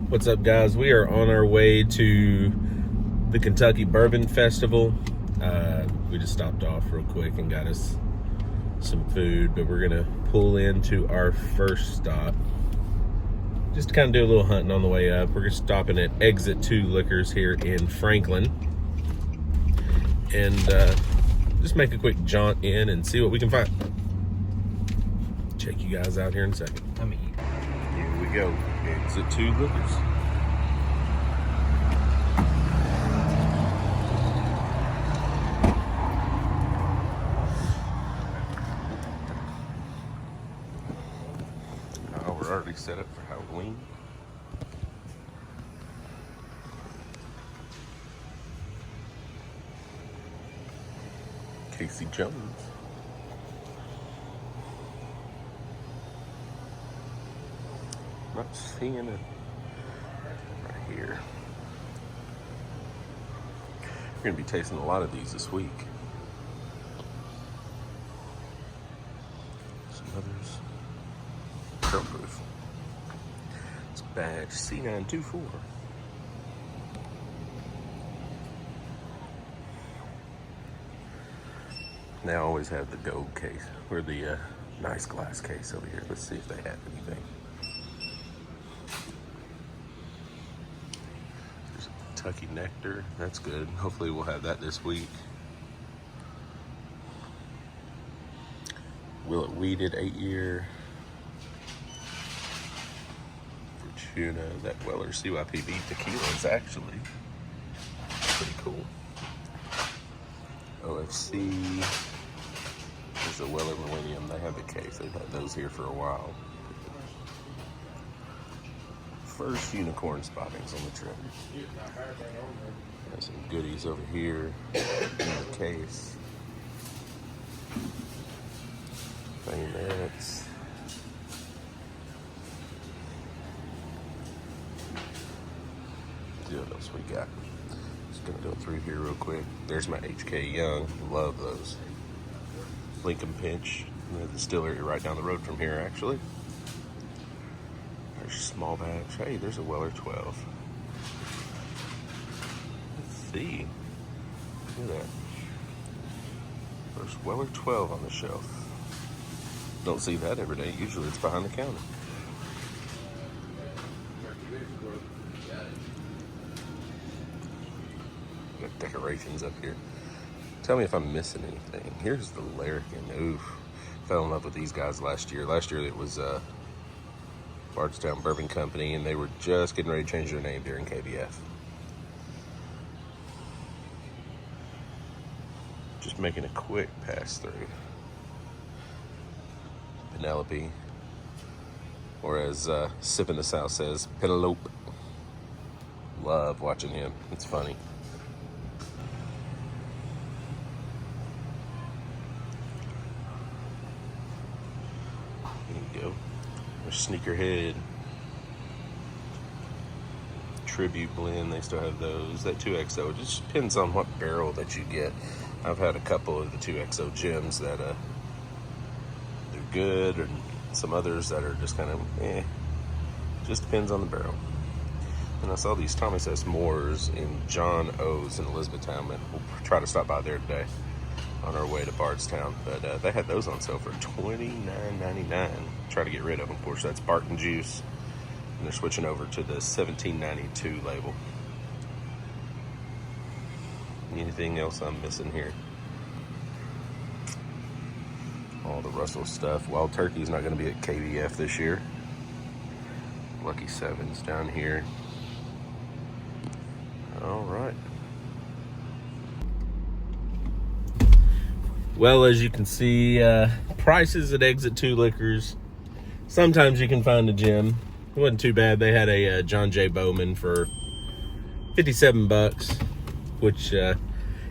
What's up, guys? We are on our way to the Kentucky Bourbon Festival. We just stopped off real quick and got us some food, but we're gonna pull into our first stop just to kind of do a little hunting on the way up. We're stopping at Exit 2 Liquors here in Franklin, and just make a quick jaunt in and see what we can find. Check you guys out here in a second. Here we go. Exit 2 Liquors. Oh, we're already set up for Halloween. Casey Jones. Not seeing it right here. We're going to be tasting a lot of these this week. Some others. Curl proof. It's badge C924. They always have the gold case, or the nice glass case over here. Let's see if they have anything. There's a Kentucky Nectar. That's good. Hopefully we'll have that this week. Will It Weeded 8-year. Fortuna. That Weller CYPB tequila is actually pretty cool. OFC. There's a Weller Millennium. They have the case. They've had those here for a while. First unicorn spottings on the trip. Got some goodies over here in the case. Bayonets. What else we got? Just gonna go through here real quick. There's my HK Young. Love those. Lincoln Pinch. The distillery right down the road from here, actually. There's small batch. Hey, there's a Weller 12. Let's see. Look at that. There's Weller 12 on the shelf. Don't see that every day. Usually it's behind the counter. Got decorations up here. Tell me if I'm missing anything. Here's the Larrikin. Oof. Fell in love with these guys last year. Last year it was Bardstown Bourbon Company, and they were just getting ready to change their name during KBF. Just making a quick pass through. Penelope, or as Sip in the South says, Penelope. Love watching him. It's funny. There you go. There's Sneakerhead. Tribute Blend, they still have those. That 2XO, it just depends on what barrel that you get. I've had a couple of the 2XO gems that they're good, and some others that are just kind of just depends on the barrel. And I saw these Thomas S. Moores in John O's in Elizabethtown. We'll try to stop by there today on our way to Bardstown. But they had those on sale for $29.99. Try to get rid of them. Of course, that's Barton Juice. And they're switching over to the $17.92 label. Anything else I'm missing here? All the Russell stuff. Wild Turkey's not going to be at KBF this year. Lucky Sevens down here. All right. Well, as you can see, prices at Exit 2 Liquors. Sometimes you can find a gem. It wasn't too bad. They had a John J. Bowman for $57, which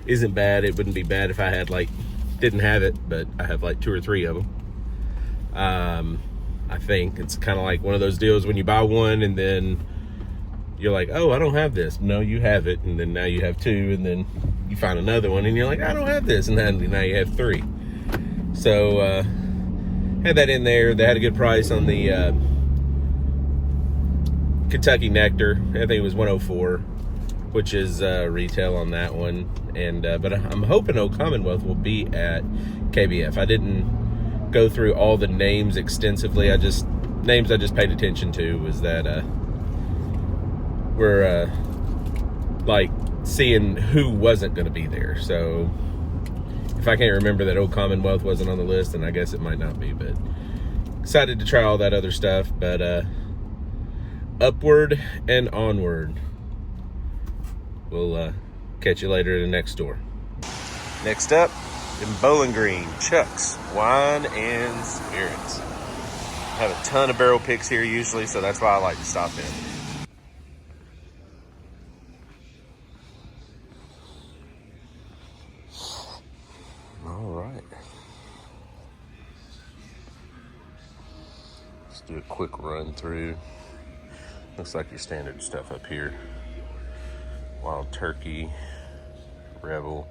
isn't bad. It wouldn't be bad if I had didn't have it, but I have 2 or 3 of them. I think it's kind of like one of those deals when you buy one and then you're like, oh, I don't have this. No, you have it. And then now you have 2, and then you find another one and you're like, I don't have this. And then now you have 3. So had that in there. They had a good price on the Kentucky Nectar. I think it was 104, which is retail on that one. And but I'm hoping Old Commonwealth will be at KBF. I didn't go through all the names extensively. I just paid attention to was that we're like seeing who wasn't going to be there. So if I can't remember that Old Commonwealth wasn't on the list, then I guess it might not be. But excited to try all that other stuff. But upward and onward. We'll catch you later at the next store. Next up, in Bowling Green, Chuck's Wine and Spirits. I have a ton of barrel picks here usually, so that's why I like to stop in. All right. Let's do a quick run through. Looks like your standard stuff up here. Wild Turkey, Rebel.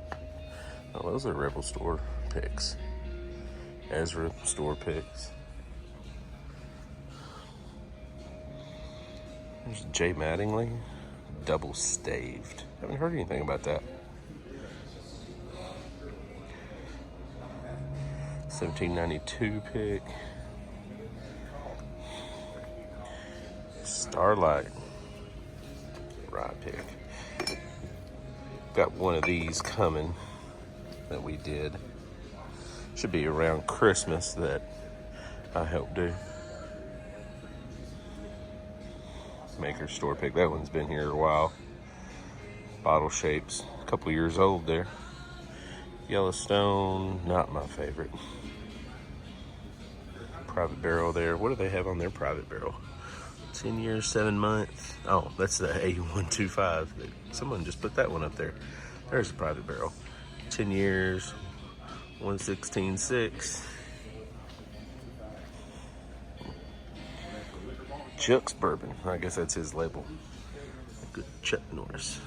Oh, those are Rebel store picks. Ezra store picks. There's J. Mattingly, double staved. Haven't heard anything about that. 1792 pick. Starlight rye pick. Got one of these coming that we did. Should be around Christmas that I helped do. Maker store pick. That one's been here a while. Bottle shapes. A couple years old there. Yellowstone, not my favorite. Private barrel there. What do they have on their private barrel? 10 years, 7 months. Oh, that's the A125. Someone just put that one up there. There's a private barrel. 10 years, 116.6. Chuck's Bourbon. I guess that's his label. Good Chuck Norris.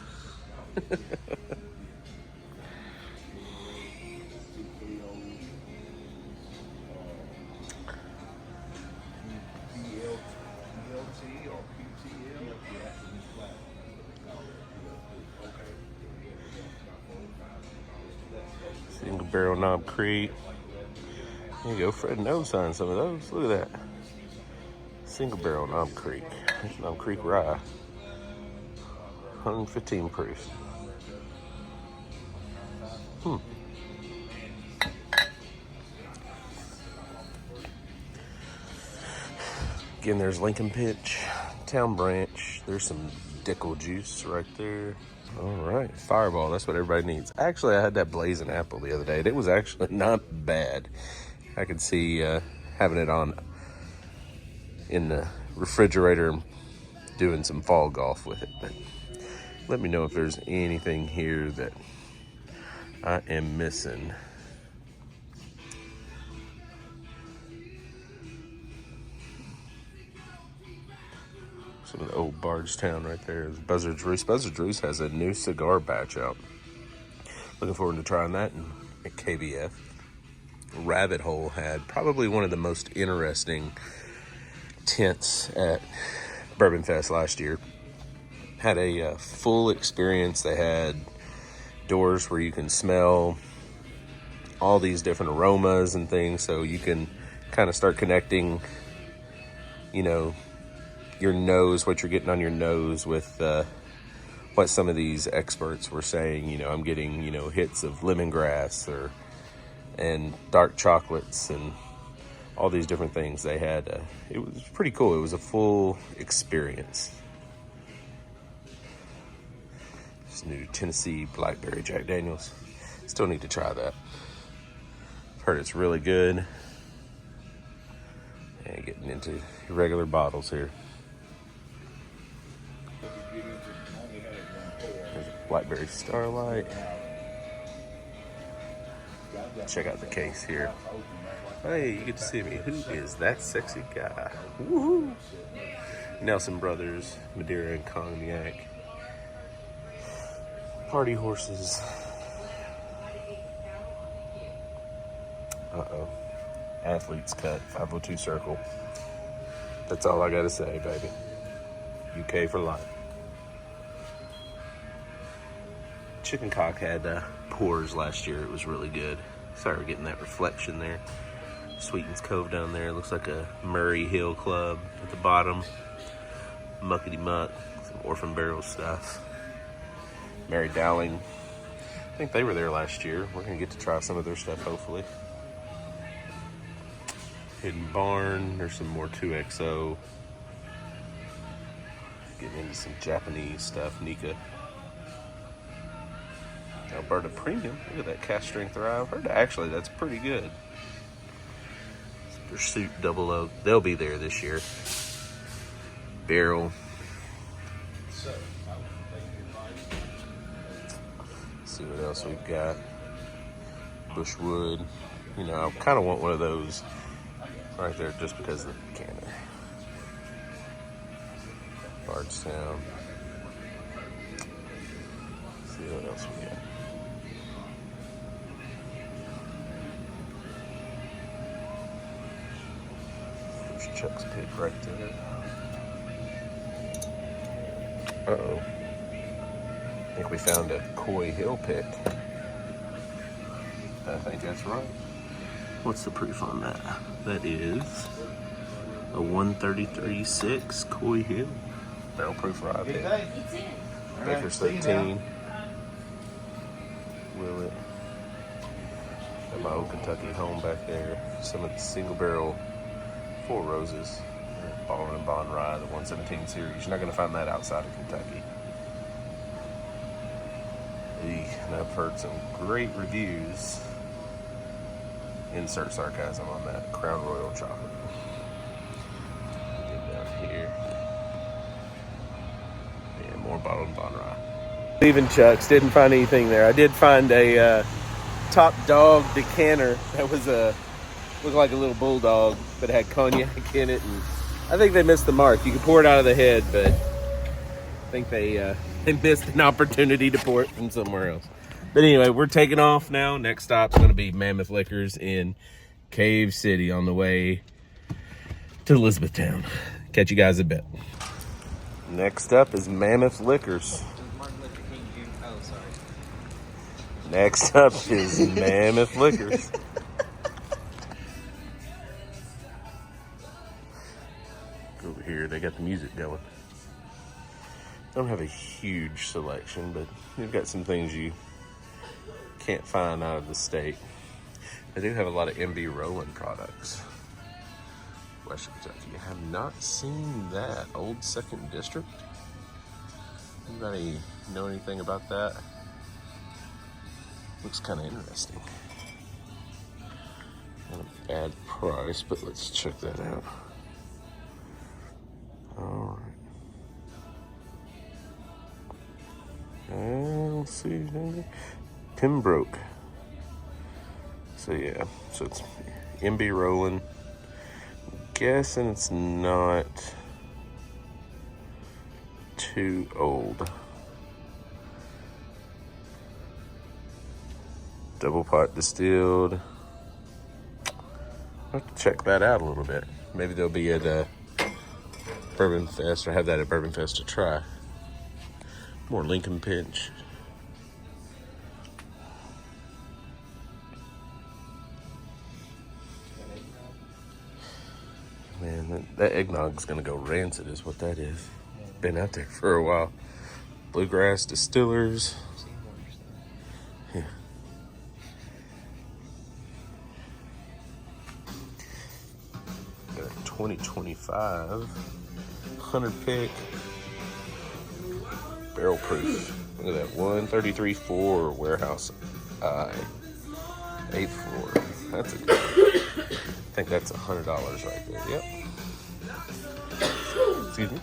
Single Barrel Knob Creek. There you go. Fred knows on some of those. Look at that. Single Barrel Knob Creek. Knob Creek Rye. 115 proof. Again, there's Lincoln Pitch, Town Branch. There's some Dickel juice right there. All right, Fireball. That's what everybody needs. Actually, I had that Blazing Apple the other day. And it was actually not bad. I could see having it on in the refrigerator and doing some fall golf with it. But let me know if there's anything here that I am missing. Some of the old Bardstown right there is Buzzard's Roost. Buzzard's Roost has a new cigar batch out. Looking forward to trying that at KBF. Rabbit Hole had probably one of the most interesting tents at Bourbon Fest last year. Had a full experience. They had doors where you can smell all these different aromas and things, so you can kind of start connecting, you know, your nose, what you're getting on your nose with what some of these experts were saying. You know, I'm getting, you know, hits of lemongrass and dark chocolates and all these different things they had. It was pretty cool. It was a full experience. This new Tennessee Blackberry Jack Daniels. Still need to try that. I've heard it's really good. And getting into regular bottles here. There's a Blackberry Starlight. Check out the case here. Hey, you get to see me. Who is that sexy guy? Woohoo! Nelson Brothers, Madeira and Cognac. Party horses. Uh-oh. Athlete's cut, 502 circle. That's all I gotta say, baby. UK for life. Chicken Cock had pours last year. It was really good. Sorry, we're getting that reflection there. Sweetens Cove down there. Looks like a Murray Hill Club at the bottom. Muckety Muck. Some Orphan Barrel stuff. Mary Dowling. I think they were there last year. We're going to get to try some of their stuff, hopefully. Hidden Barn. There's some more 2XO. Getting into some Japanese stuff. Nika. Alberta Premium. Look at that cast strength rye. I've heard actually that's pretty good. Pursuit Double Oak. They'll be there this year. Barrel. Let's see what else we've got. Bushwood. You know, I kind of want one of those right there just because of the canner. Bardstown. Let's see what else we got. There's Chuck's Pick right there. Uh-oh. I think we found a Coy Hill pick. I think that's right. What's the proof on that? That is a 133.6 Coy Hill. Barrel proof rye pick. It's in. Baker's 13. Willet. Got my old Kentucky home back there. Some of the single barrel Four Roses. Ballin' and Bond Rye, the 117 series. You're not going to find that outside of Kentucky. And I've heard some great reviews. Insert sarcasm on that Crown Royal chocolate. Get down here. Yeah, more Bottled and Bond Rye. Leaving Chuck's, didn't find anything there. I did find a Top Dog decanter that was looked like a little bulldog, but it had cognac in it, and I think they missed the mark. You could pour it out of the head, but I think they missed an opportunity to pour it from somewhere else. But anyway, we're taking off now. Next stop's going to be Mammoth Liquors in Cave City on the way to Elizabethtown. Catch you guys a bit. Next up is Mammoth Liquors. Next up is Mammoth Liquors. Over here, they got the music going. Don't have a huge selection, but they've got some things you can't find out of the state. They do have a lot of MB Rowland products. Western Kentucky. I have not seen that. Old 2nd District. Anybody know anything about that? Looks kind of interesting. Not a bad price, but let's check that out. All right. Let's see. Pembroke. So yeah, so it's MB Rowland. Guessing it's not too old. Double pot distilled. I'll have to check that out a little bit. Maybe they'll be at Bourbon Fest, or have that at Bourbon Fest to try. More Lincoln Pinch. Man, that eggnog's gonna go rancid is what that is. Been out there for a while. Bluegrass Distillers. Yeah. Got a 2025 100 pick. Barrel proof. Look at that. 133.4 Warehouse I. 8th floor. That's a good one. I think that's $100 right there. Yep. Excuse me.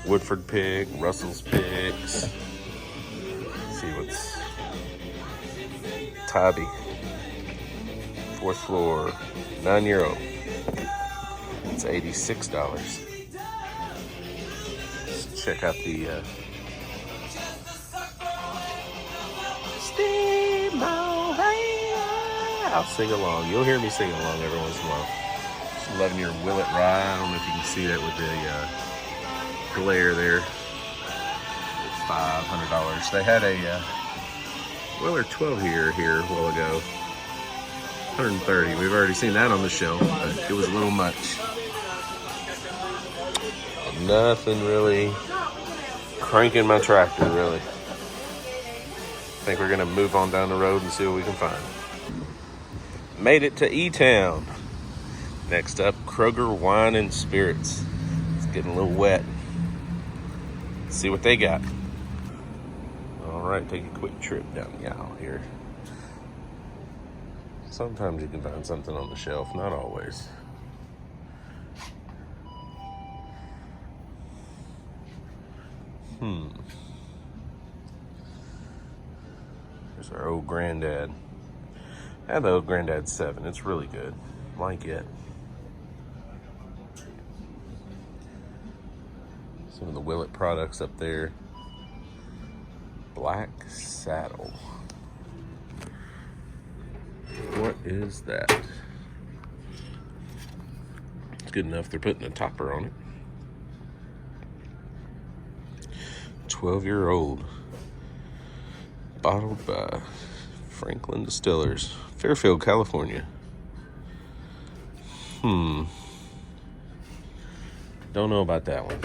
Woodford pick, Russell's picks. Let's see what's Tybee. 4th floor, 9-year-old. It's $86. Let's check out the I'll sing along. You'll hear me sing along every once in a while. Just loving your Willet Rye. I don't know if you can see that with the glare there. $500. They had a Weller 12 here a while ago. 130. We've already seen that on the shelf, but it was a little much. Nothing really cranking my tractor, really. I think we're gonna move on down the road and see what we can find. Made it to E-Town. Next up, Kroger Wine and Spirits. It's getting a little wet. Let's see what they got. All right, take a quick trip down the aisle here. Sometimes you can find something on the shelf, not always. There's our old granddad. I had the old granddad 7. It's really good. Like it. Some of the Willet products up there. Black Saddle. What is that? It's good enough they're putting a topper on it. 12-year-old. Bottled by Franklin Distillers, Fairfield, California. Don't know about that one.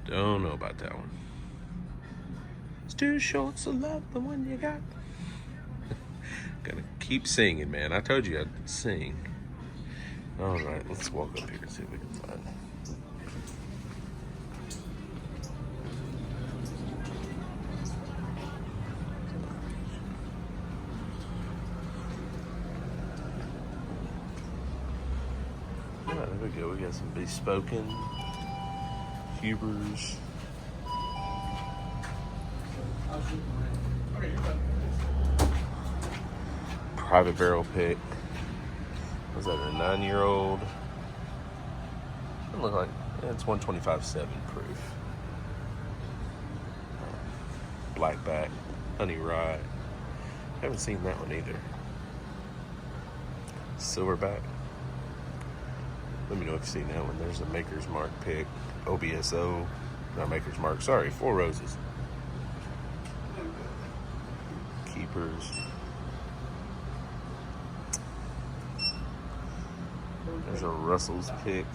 Don't know about that one. It's too short, so love the one you got. Gotta keep singing, man. I told you I'd sing. All right, let's walk up here and see what we can find. All right, there we go. We got some Bespoken, Huber's. Private barrel pick. Was that a 9-year-old? Doesn't look like it's 125.7 proof. Blackback, honey rye. Haven't seen that one either. Silverback. Let me know if you've seen that one. There's a Maker's Mark pick. OBSO. Not Maker's Mark. Sorry, Four Roses. Keepers. There's a Russell's pick.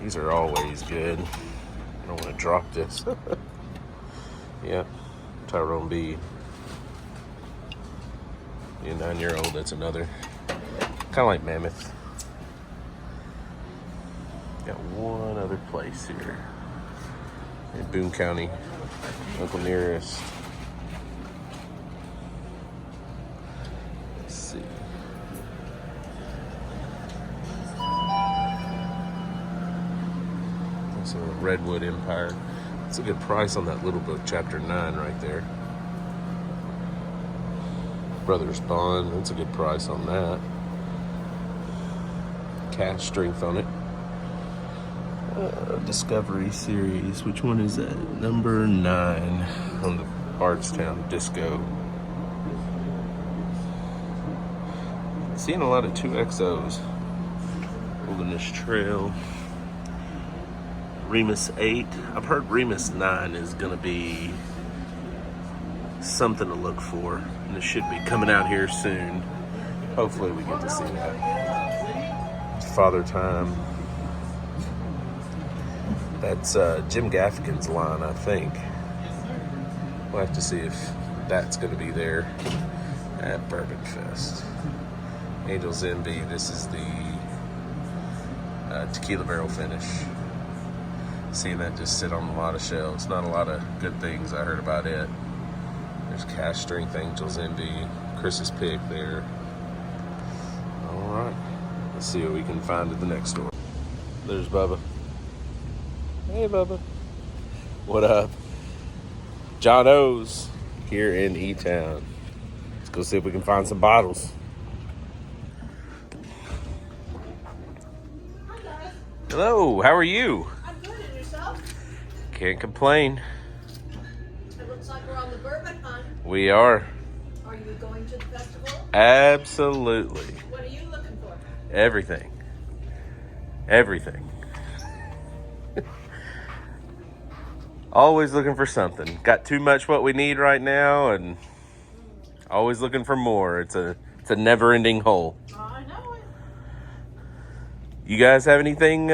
These are always good. I don't want to drop this. Yeah, Tyrone B. A 9-year-old, that's another. Kind of like Mammoth. Got one other place here. In Boone County. Uncle Nearest. Let's see. So Redwood Empire. It's a good price on that little book, chapter 9 right there. Brothers Bond, that's a good price on that. Cash strength on it. Discovery series, which one is that? Number 9 on the Bardstown Disco. Seeing a lot of 2XOs. Wilderness Trail. Remus 8. I've heard Remus 9 is going to be something to look for, and it should be coming out here soon. Hopefully we get to see that. It's Father Time. That's Jim Gaffigan's line, I think. We'll have to see if that's going to be there at Bourbon Fest. Angel's Envy. This is the tequila barrel finish. Seeing that just sit on a lot of shelves. Not a lot of good things I heard about it. There's Cash Strength, Angel's Envy, Chris's pick there. All right, let's see what we can find at the next store. There's Bubba. Hey, Bubba. What up? John O's here in E-Town. Let's go see if we can find some bottles. Hi, guys. Hello, how are you? I'm good, and yourself? Can't complain. It looks like we're on the bourbon hunt. We are. Are you going to the festival? Absolutely. What are you looking for? Everything. Everything. Always looking for something. Got too much what we need right now, and always looking for more. It's a never-ending hole. I know it. You guys have anything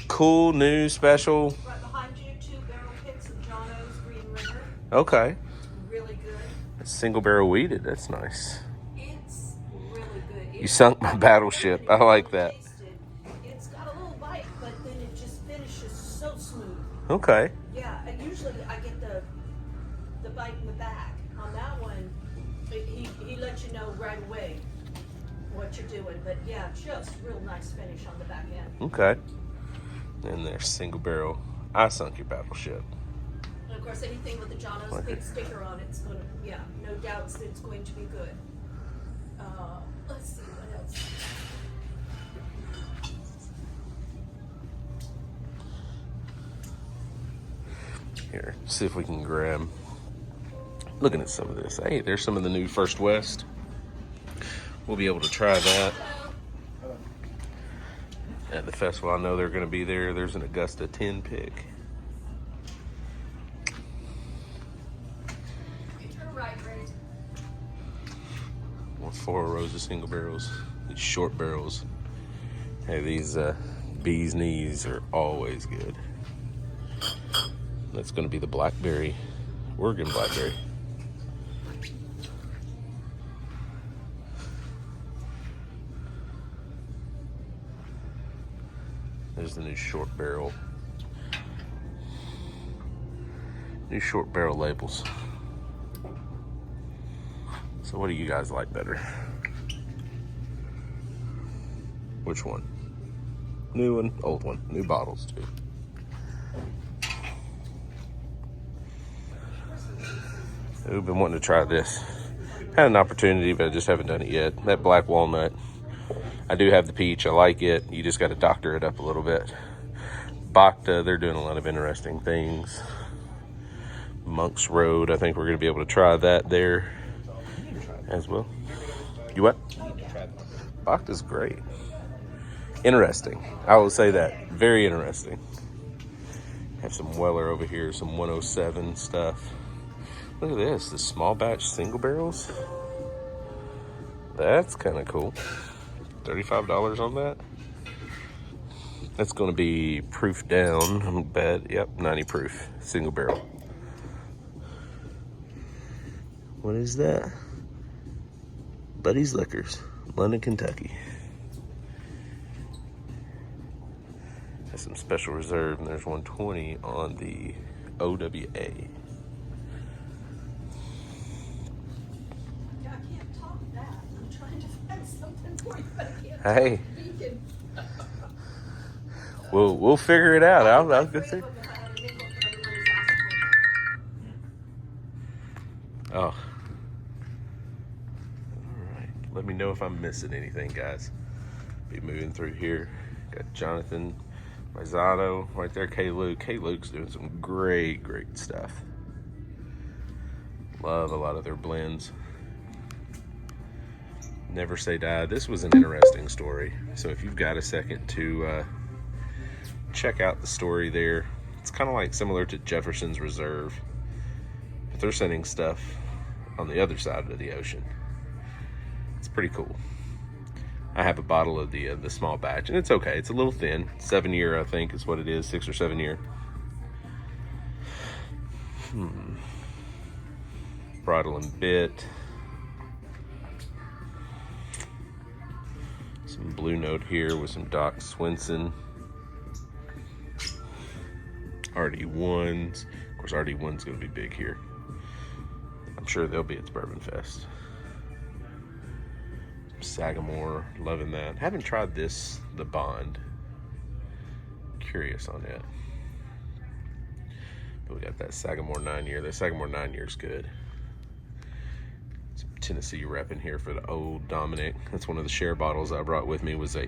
cool, new, special? Right behind you, 2 barrel picks of John O's Green River. Okay. Really good. It's single barrel weeded. That's nice. It's really good. You sunk my battleship. I like that. It's got a little bite, but then it just finishes so smooth. Okay. Yeah, usually I get the bite in the back. On that one, he lets you know right away what you're doing. But yeah, just real nice finish on the back end. Okay. And there's single barrel. I sunk your battleship. And of course, anything with the John O's big sticker on it's going to, yeah, no doubts that it's going to be good. Let's see what else. Here, see if we can grab. Looking at some of this. Hey, there's some of the new First West. We'll be able to try that at the festival. I know they're going to be there. There's an Augusta 10 pick. With 4 rows of single barrels. These short barrels. Hey, these bee's knees are always good. That's going to be the blackberry, Oregon blackberry. There's the new short barrel. New short barrel labels. So what do you guys like better? Which one? New one, old one. New bottles too. I've been wanting to try this. Had an opportunity, but I just haven't done it yet. That black walnut. I do have the peach. I like it. You just got to doctor it up a little bit. Bacta, they're doing a lot of interesting things. Monk's Road, I think we're going to be able to try that there as well. You what? Bacta's great. Interesting. I will say that. Very interesting. Have some Weller over here, some 107 stuff. Look at this, the small batch single barrels. That's kind of cool. $35 on that. That's going to be proof down, I bet. Yep, 90 proof, single barrel. What is that? Buddy's Liquors, London, Kentucky. Has some special reserve, and there's 120 on the OWA. Hey, we'll figure it out. I'll go see. Oh, all right. Let me know if I'm missing anything, guys. Be moving through here. Got Jonathan Mazzotto right there. K. Luke's doing some great stuff. Love a lot of their blends. Never Say Die. This was an interesting story. So if you've got a second to check out the story there, it's kind of like similar to Jefferson's Reserve, but they're sending stuff on the other side of the ocean. It's pretty cool. I have a bottle of the small batch, and it's okay. It's a little thin. 7 year, I think, is what it is. 6 or 7 year. Bridle and Bit. Some Blue Note here with some Doc Swinson. RD1s. Of course, RD1's going to be big here. I'm sure they'll be at Bourbon Fest. Sagamore, loving that. Haven't tried this, the Bond. Curious on it. But we got that Sagamore 9 year. That Sagamore 9 year is good. Some Tennessee rep in here for the Old Dominic. That's one of the share bottles I brought with me, was a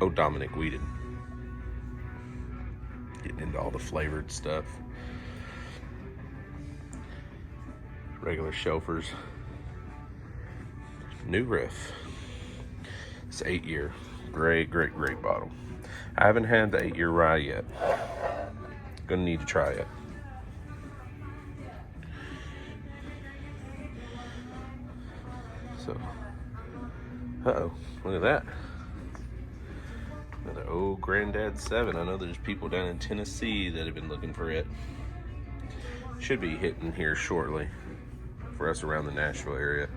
Old Dominic weeded. Getting into all the flavored stuff. Regular Shelfers. New Riff. It's 8 year. Great bottle. I haven't had the 8-year rye yet. Gonna need to try it. So, uh-oh, look at that. Another old Granddad 7. I know there's people down in Tennessee that have been looking for it. Should be hitting here shortly for us around the Nashville area.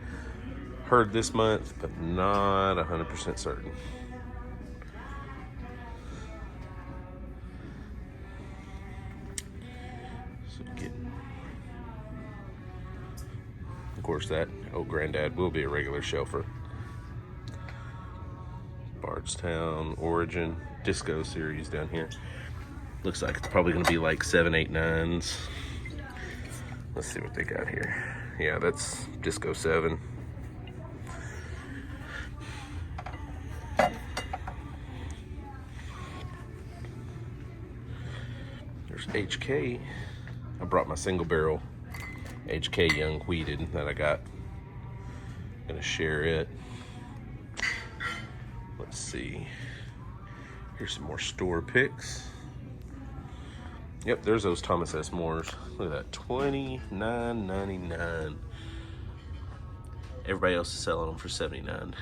Heard this month, but not 100% certain. So of course, that old Granddad will be a regular shelfer. Bardstown, Origin, Disco series down here. Looks like it's probably going to be like 7, 8, 9s. Let's see what they got here. Yeah, that's Disco 7. There's HK. I brought my single barrel HK Young Wheated that I got. Gonna share it. Let's see. Here's some more store picks. Yep, there's those Thomas S. Moores. Look at that, $29.99. Everybody else is selling them for $79.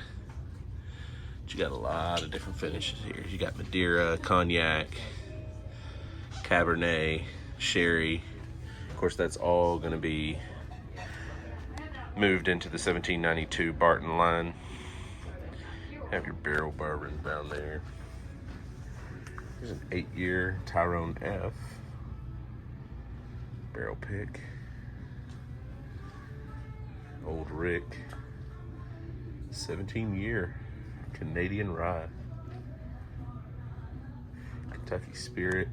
But you got a lot of different finishes here. You got Madeira, Cognac, Cabernet, Sherry. Of course, that's all going to be moved into the 1792 Barton line. Have your barrel bourbon down there. Here's an 8-year Tyrone F. Barrel pick. Old Rick. 17-year Canadian rye. Kentucky Spirit.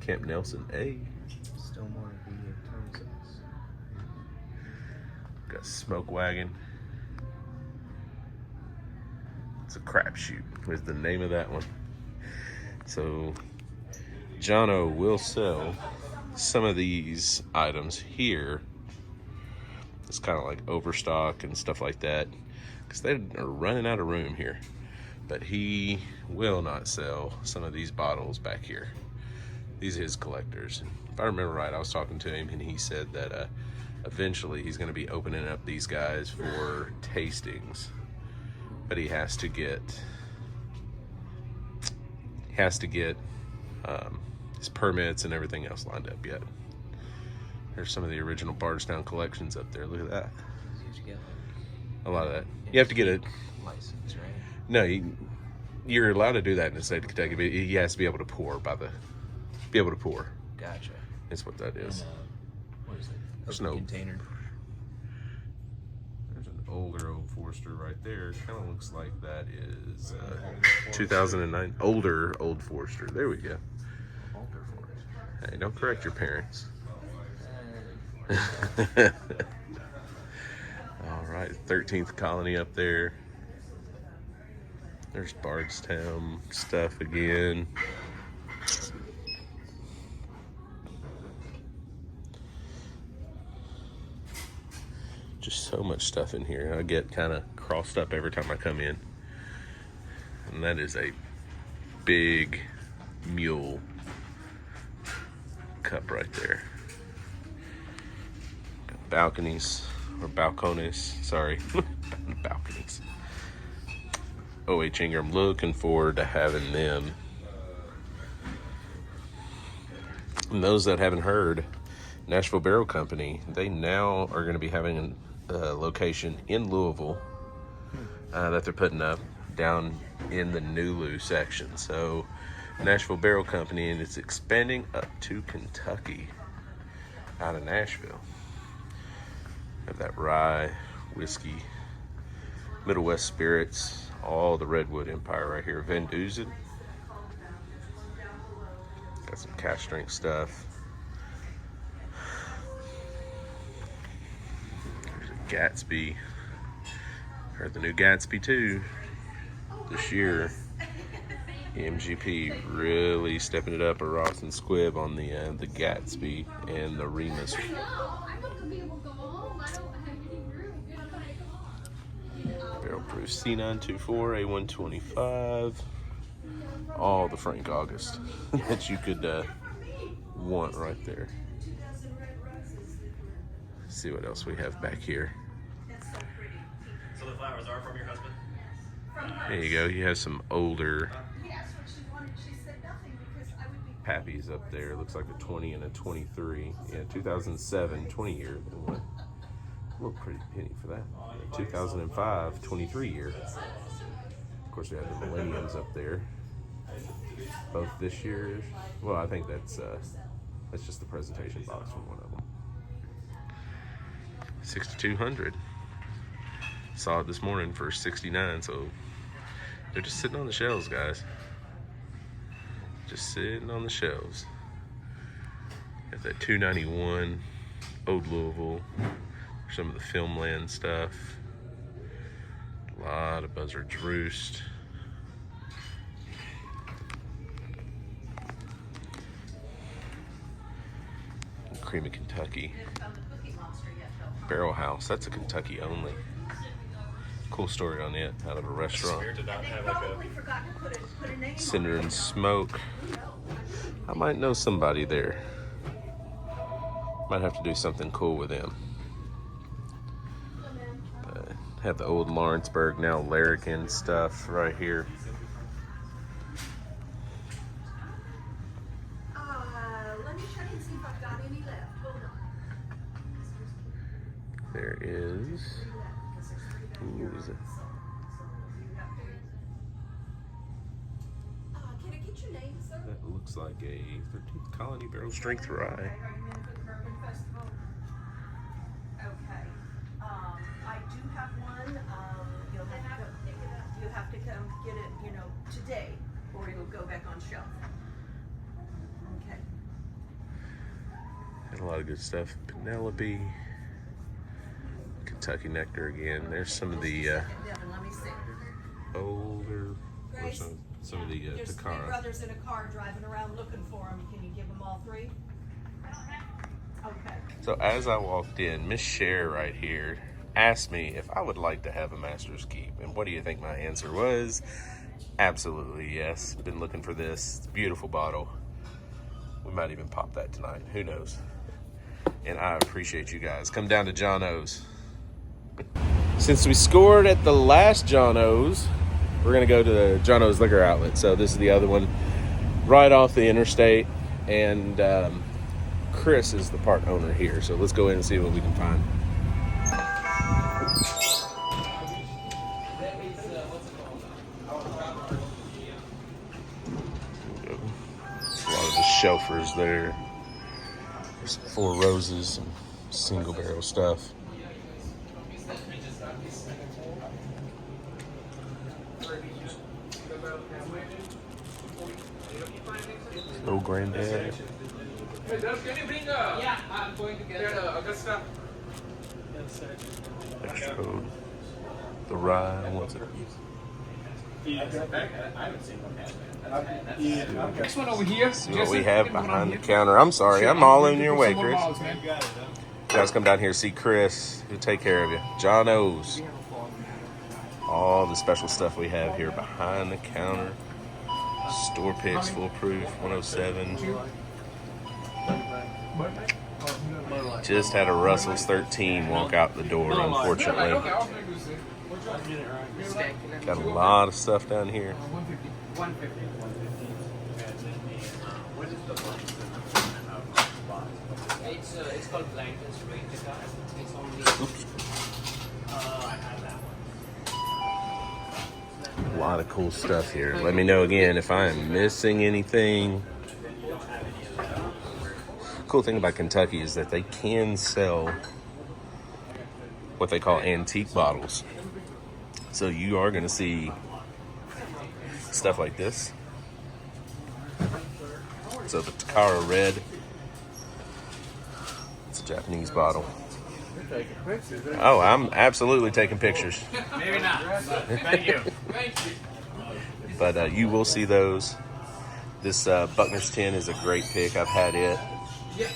Camp Nelson A. Still more of the Thomas. Got Smoke Wagon. It's a crapshoot is the name of that one. So Jono will sell some of these items here. It's kind of like overstock and stuff like that because they are running out of room here. But he will not sell some of these bottles back here. These are his collectors. If I remember right, I was talking to him and he said that eventually he's going to be opening up these guys for tastings. But he has to get his permits and everything else lined up yet. There's some of the original Bardstown collections up there. Look at that. A lot of that. You have to get a license, right? No, you're allowed to do that in the state of Kentucky, but he has to be able to pour be able to pour. Gotcha. That's what that is. And, what is it? There's Open no container. There's an older Old Forester right there. Kind of looks like that is 2009 older Old Forester. There we go. Older for it. Hey, don't correct your parents. All right, 13th Colony up there. There's Bardstown stuff again. Just so much stuff in here. I get kind of crossed up every time I come in. And that is a big mule cup right there. Got balconies, or balconies, sorry. Balconies. O.H. Ingram, looking forward to having them. And those that haven't heard, Nashville Barrel Company, they now are going to be having a location in Louisville that they're putting up down in the Nulu section. So Nashville Barrel Company, and it's expanding up to Kentucky out of Nashville. Have that rye, whiskey, Middle West spirits, all the Redwood Empire right here. Van Duzen. Got some cash drink stuff. There's a Gatsby. Heard the new Gatsby too this year. MGP really stepping it up at Ross and Squibb on the Gatsby and the Remus. Barrel Waterproof C924, A125. All the Frank August that you could want right there. Let's see what else we have back here. So the flowers are from your husband? There you go. He has some older Pappies up there. Looks like a 20 and a 23. Yeah, 2007, 20 year. What? A little pretty penny for that. 2005, 23 year. Of course, we have the Millenniums up there. Both this year. Well, I think that's just the presentation box from one of them. 6,200. Saw it this morning for 69, so they're just sitting on the shelves, guys. Just sitting on the shelves. Got that 291 Old Louisville. Some of the Filmland stuff. A lot of Buzzard's Roost. Cream of Kentucky. Barrel House. That's a Kentucky only. Cool story on it. Out of a restaurant. Cinder and Smoke. I might know somebody there. Might have to do something cool with them. Have the old Lawrenceburg, now Larrikin stuff right here. Let me check and see if I've got any left. Hold on. There is. Who is it? Can I get your name, sir? That looks like a 13th Colony Barrel Strength Rye. Are you in for the Bourbon Festival? Okay. I do have one. You'll have to come get it, today, or it'll go back on shelf. Okay. Had a lot of good stuff. Penelope. Kentucky Nectar again. There's some of the Devin, let me see. older, or Grace? some of the There's three Takara. brothers in a car driving around looking for them. Can you give them all three? Okay. So as I walked in, Miss Cher right here asked me if I would like to have a Master's Keep. And what do you think my answer was? Absolutely yes. Been looking for this. It's a beautiful bottle. We might even pop that tonight. Who knows? And I appreciate you guys. Come down to John O's. Since we scored at the last John O's, we're going to go to the John O's Liquor Outlet. So this is the other one right off the interstate. And Chris is the part owner here. So let's go in and see what we can find. A lot of the shelfers there. There's some Four Roses, some single barrel stuff. Oh, Granddad. Hey, Doug, can you bring yeah, I'm going to get Augusta. Extra code. The rye, what's it? Next one over here. See what we have behind the counter. I'm sorry, I'm all in your way, Chris. You guys come down here, see Chris. He'll take care of you. John O's. All the special stuff we have here behind the counter. Store picks, foolproof, 107. Just had a Russell's 13 walk out the door, unfortunately. Got a lot of stuff down here. 150. It's called Blankets Range. It's only. Oops. A lot of cool stuff here. Let me know again if I am missing anything. Cool thing about Kentucky is that they can sell what they call antique bottles. So you are going to see stuff like this. So the Takara Red. It's a Japanese bottle. Oh, I'm absolutely taking pictures. Maybe not. Thank you. Thank you. But you will see those. This Buckner's 10 is a great pick. I've had it.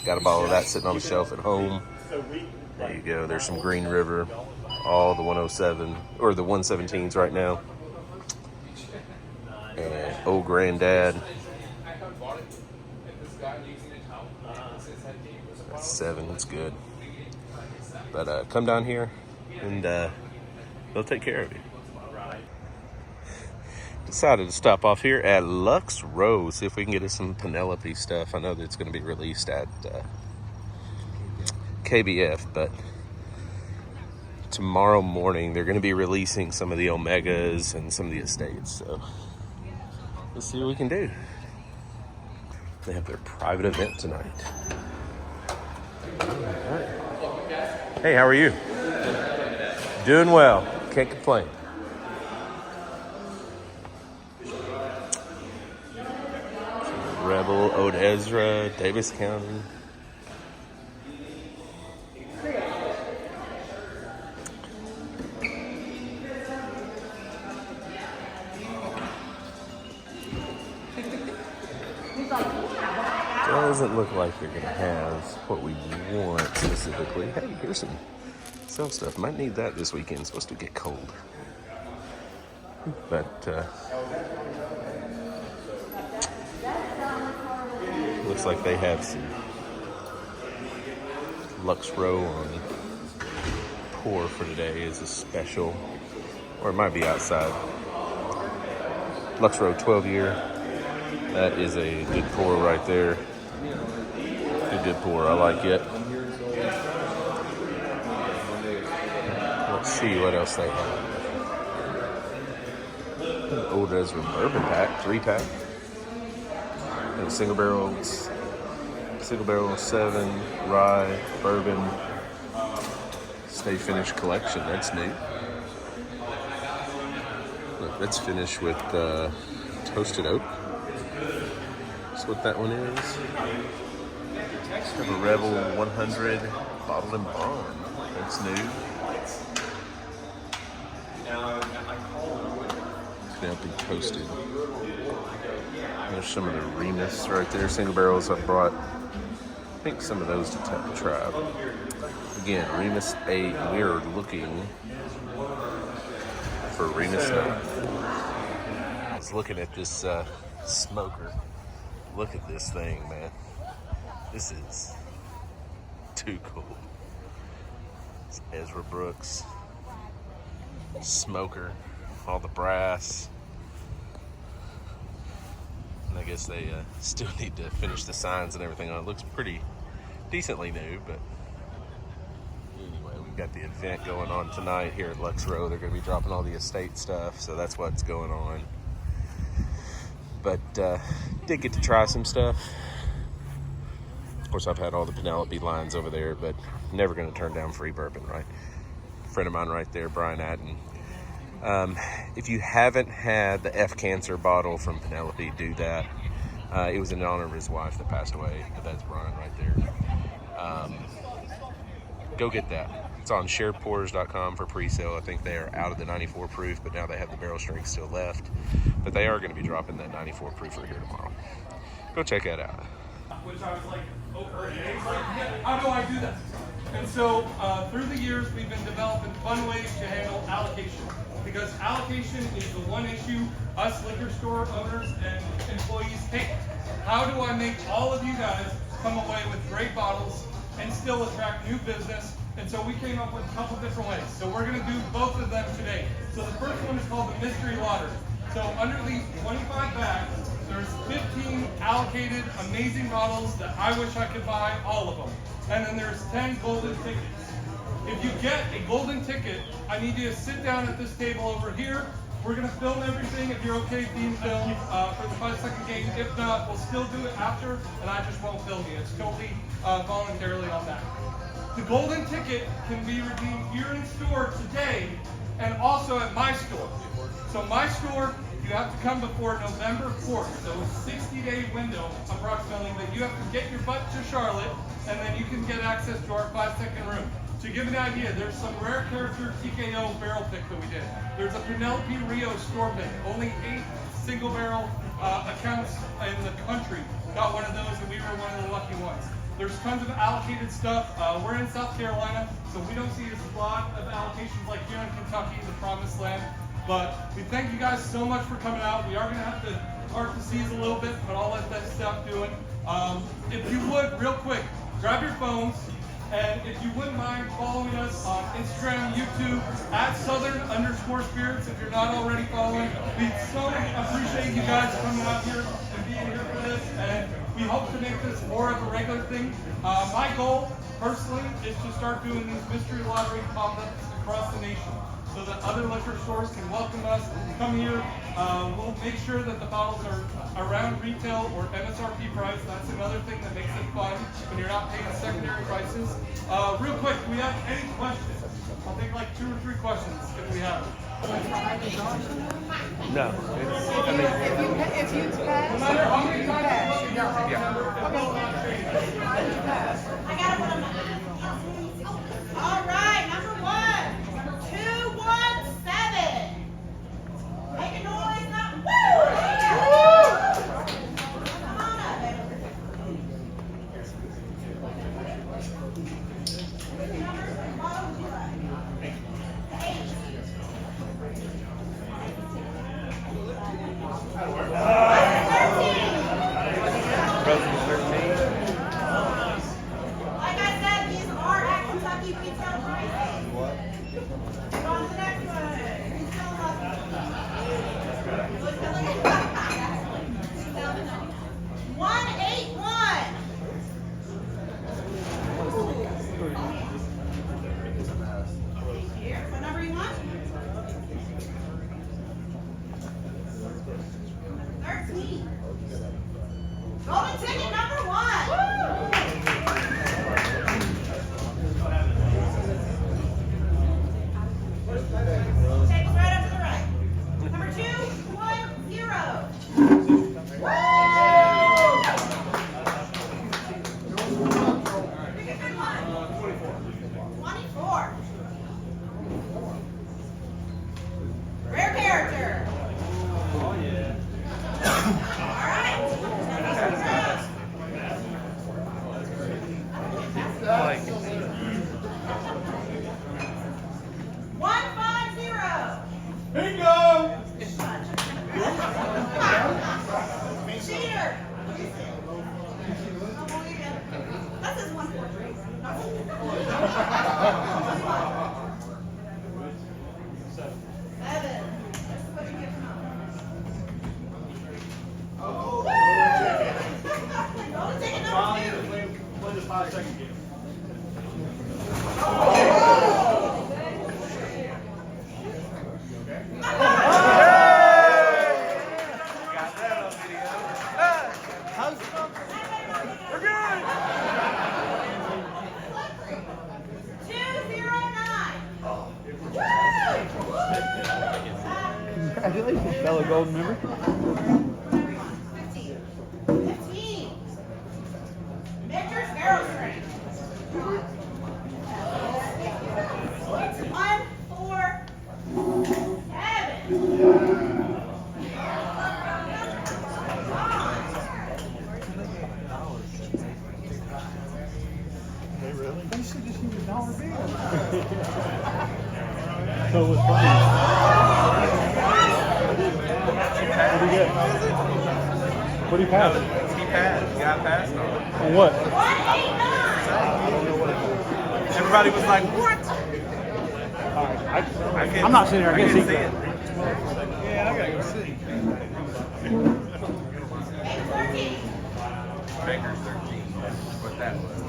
Got a bottle of that sitting on the shelf at home. There you go. There's some Green River. all the 107 or the 117s right now. And old granddad. That's 7. It's good. But come down here and they'll take care of you. Decided to stop off here at Lux Row, see if we can get us some Penelope stuff. I know that it's going to be released at KBF, but tomorrow morning they're going to be releasing some of the Omegas and some of the Estates. So let's see what we can do. They have their private event tonight. All right. Hey, how are you? Doing well. Can't complain. Rebel, Ode Ezra, Davis County. Doesn't look like they're gonna have what we want specifically. Hey, here's some sell stuff. Might need that this weekend. It's supposed to get cold. But looks like they have some Lux Row on pour for today as a special, or it might be outside. Lux Row 12 year. That is a good pour right there. Good pour. I like it. Let's see what else they have. Old Ezra Bourbon pack, 3-pack. And single barrel 7 rye bourbon stay finished collection. That's neat. Look, that's finished with toasted oak. That's what that one is. Have a Rebel 100 bottled in bond. That's new. It's gonna be toasted. There's some of the Remus right there. Single barrels I brought. I think some of those to try. Again, Remus 8. We are looking for Remus 9. I was looking at this smoker. Look at this thing, man. This is too cool. It's Ezra Brooks smoker, all the brass. And I guess they still need to finish the signs and everything on it. Looks pretty decently new, but anyway, we've got the event going on tonight here at Lux Row. They're going to be dropping all the estate stuff, so that's what's going on. But did get to try some stuff. Of course, I've had all the Penelope lines over there, but never going to turn down free bourbon, right? Friend of mine right there, Brian Adden. If you haven't had the F Cancer bottle from Penelope, do that. It was in honor of his wife that passed away, but that's Brian right there. Go get that. It's on sharedpours.com for pre-sale. I think they are out of the 94 proof, but now they have the barrel strength still left. But they are going to be dropping that 94 proof right here tomorrow. Go check that out. Which I was like, how do I do that? And so through the years, we've been developing fun ways to handle allocation. Because allocation is the one issue us liquor store owners and employees hate. How do I make all of you guys come away with great bottles and still attract new business? And so we came up with a couple different ways. So we're going to do both of them today. So the first one is called the mystery lottery. So under these 25 bags, there's 15 allocated amazing bottles that I wish I could buy, all of them. And then there's 10 golden tickets. If you get a golden ticket, I need you to sit down at this table over here. We're going to film everything if you're okay being filmed for the 5-second game. If not, we'll still do it after, and I just won't film you. It's totally voluntarily on that. The golden ticket can be redeemed here in store today and also at my store. So my store, you have to come before November 4th, so a 60-day window approximately, but you have to get your butt to Charlotte, and then you can get access to our 5-second room. To give an idea, there's some rare character TKO barrel pick that we did. There's a Penelope Rio store pick. Only 8 single barrel accounts in the country got one of those, and we were one of the lucky ones. There's tons of allocated stuff. We're in South Carolina, so we don't see a lot of allocations like here in Kentucky, the promised land. But we thank you guys so much for coming out. We are going to have to part the seas a little bit, but I'll let that stop doing. If you would, real quick, grab your phones, and if you wouldn't mind following us on Instagram, YouTube, @Southern_Spirits if you're not already following. We so appreciate you guys coming out here and being here for this, and we hope to make this more of a regular thing. My goal, personally, is to start doing these mystery lottery pop-ups across the nation, so that other liquor stores can welcome us, come here. We'll make sure that the bottles are around retail or MSRP price. That's another thing that makes it fun when you're not paying secondary prices. Real quick, do we have any questions? I'll take like 2 or 3 questions if we have. No. If you No pass, matter how many times you look at your card Yeah. number, it will not change. I got one. All right, number 217. Make a noise, not woo! Come on up, baby. Which number? What would you like? The 8. Like I said, these are at Kentucky retail prices. Go on to the next one. Retail level. Look at 181. Here, what number you want? 13. Golden ticket number 1. Tables right up to the right. Number 210. Woo! Pick a good one. 24. Rare character. All right. Like, 150. Bingo! Cheater. That says 143. 7. What do you get from Golden ticket number 2. Play this 5-second game. we're good. 209. congratulations, fellow gold member. 15. 15. Victor's Barrel Strength. 147. They really? They should just use $1 bill. So it was funny. What do you get? What do you pass? He passed. He got passed on. On what? 189. Everybody was like, what? I'm not sitting here. I can't see it. that. Yeah, I gotta go see. Baker's 13. That's what that was.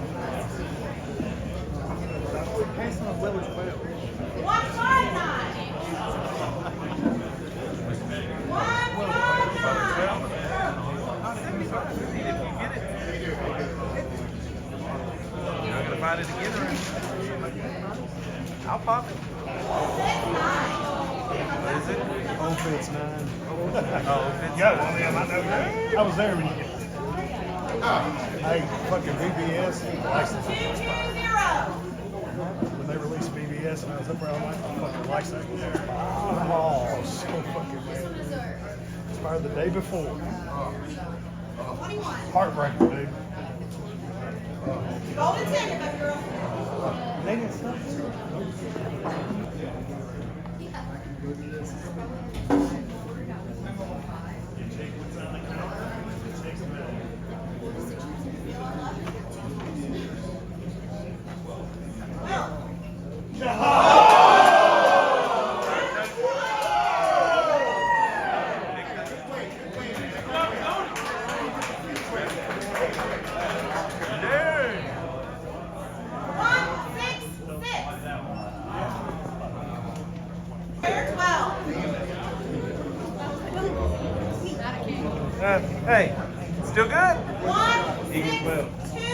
159. 159. If you get it, you're not gonna find it again. I'll pop it. What is it? Oh, it's 9. Oh, it's Yeah, I was there when you get it. Hey, fucking BBS license. 220. When they released BBS and I was up there all night, fucking license was there. Oh, so fucking bad. Expired the day before. 21. Heartbreaking, dude. Golden ticket, my girl. Hey, still good? 1, 6, 2.